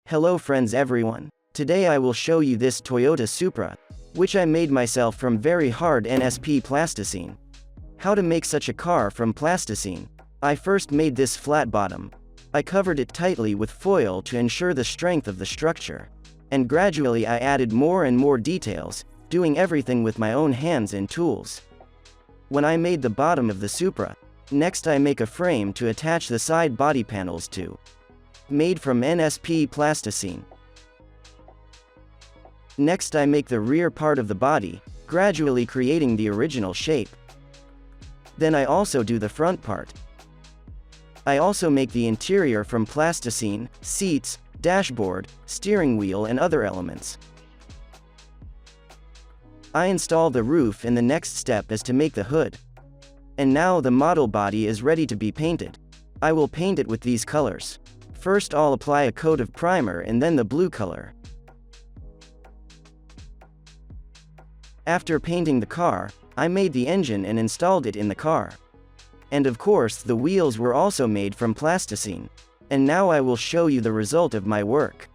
Hello friends everyone. Today I will show you this Toyota Supra, which I made myself from very hard NSP plasticine. How to make such a car from plasticine. I first made this flat bottom. I covered it tightly with foil to ensure the strength of the structure. And gradually I added more and more details, doing everything with my own hands and tools. When I made the bottom of the Supra, next I make a frame to attach the side body panels to. Made from NSP plasticine. Next I make the rear part of the body, gradually creating the original shape. Then I also do the front part. I also make the interior from plasticine, seats, dashboard, steering wheel and other elements. I install the roof and the next step is to make the hood. And now the model body is ready to be painted. I will paint it with these colors. First I'll apply a coat of primer and then the blue color. After painting the car, I made the engine and installed it in the car. And of course the wheels were also made from plasticine. And now I will show you the result of my work.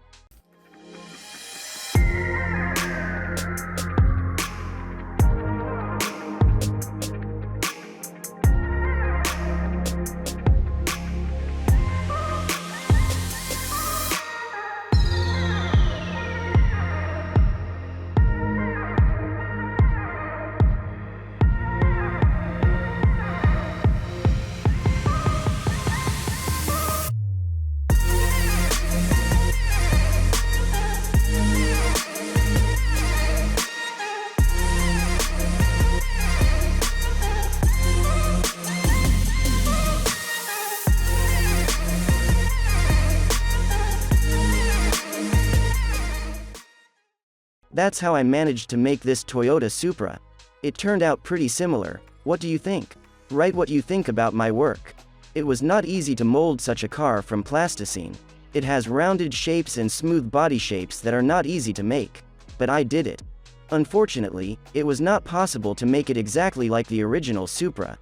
That's how I managed to make this Toyota Supra. It turned out pretty similar. What do you think? Write what you think about my work. It was not easy to mold such a car from plasticine. It has rounded shapes and smooth body shapes that are not easy to make. But I did it. Unfortunately, it was not possible to make it exactly like the original Supra.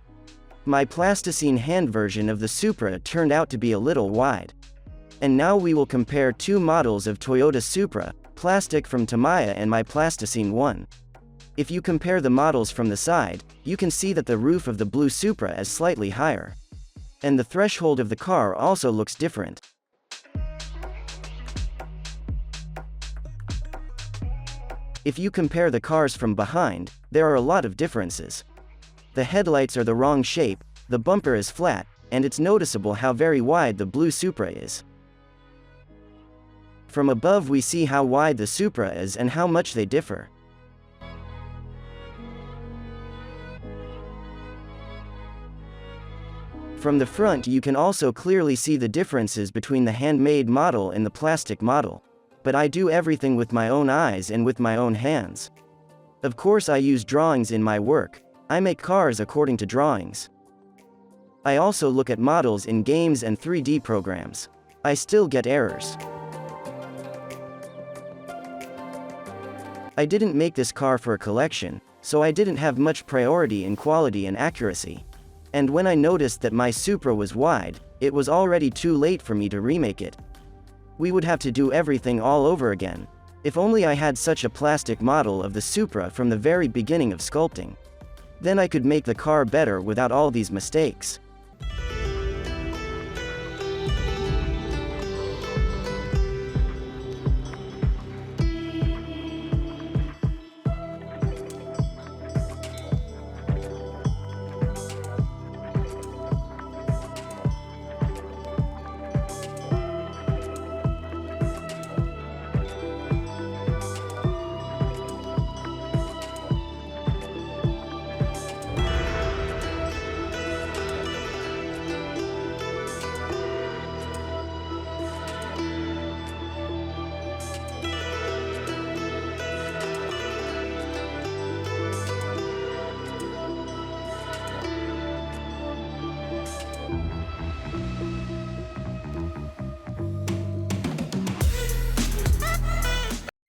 My plasticine hand version of the Supra turned out to be a little wide. And now we will compare two models of Toyota Supra, plastic from Tamiya and my plasticine one. If you compare the models from the side, you can see that the roof of the blue Supra is slightly higher. And the threshold of the car also looks different. If you compare the cars from behind, there are a lot of differences. The headlights are the wrong shape, the bumper is flat, and it's noticeable how very wide the blue Supra is. From above we see how wide the Supra is and how much they differ. From the front you can also clearly see the differences between the handmade model and the plastic model. But I do everything with my own eyes and with my own hands. Of course I use drawings in my work. I make cars according to drawings. I also look at models in games and 3D programs. I still get errors. I didn't make this car for a collection, so I didn't have much priority in quality and accuracy. And when I noticed that my Supra was wide, it was already too late for me to remake it. We would have to do everything all over again. If only I had such a plastic model of the Supra from the very beginning of sculpting. Then I could make the car better without all these mistakes.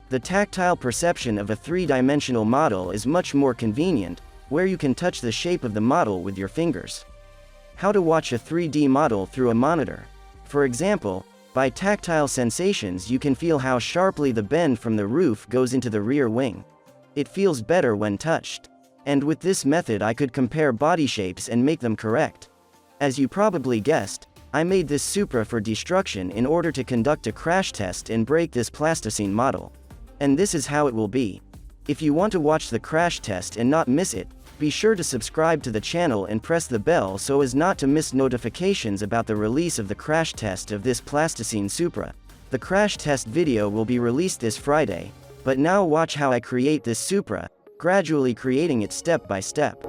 The tactile perception of a three-dimensional model is much more convenient, where you can touch the shape of the model with your fingers. How to watch a 3D model through a monitor. For example, By tactile sensations you can feel how sharply the bend from the roof goes into the rear wing. It feels better when touched. And with this method I could compare body shapes and make them correct. As you probably guessed, I made this Supra for destruction in order to conduct a crash test and break this plasticine model. And this is how it will be. If you want to watch the crash test and not miss it, be sure to subscribe to the channel and press the bell so as not to miss notifications about the release of the crash test of this plasticine Supra. The crash test video will be released this Friday, but now watch how I create this Supra, gradually creating it step by step.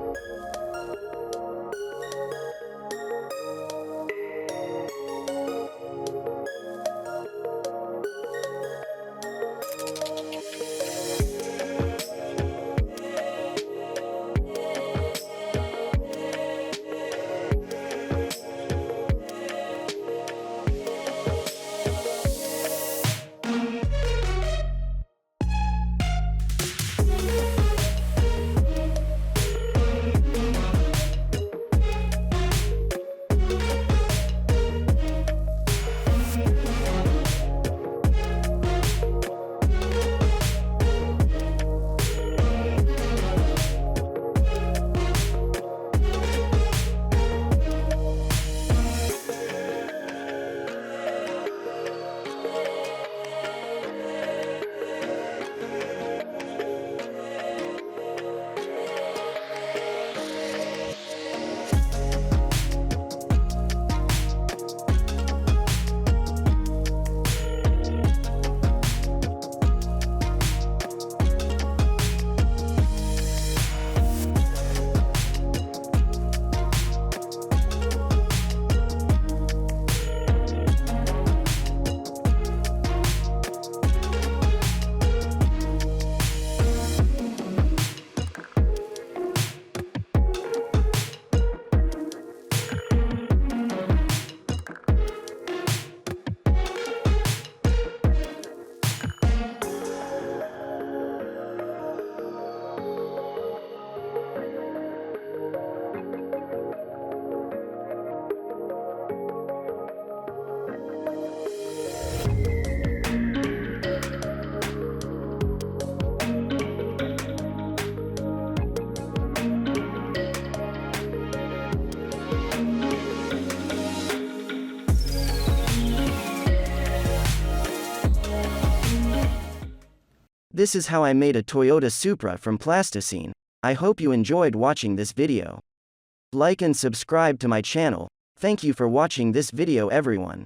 This is how I made a Toyota Supra from plasticine. I hope you enjoyed watching this video. Like and subscribe to my channel. Thank you for watching this video everyone.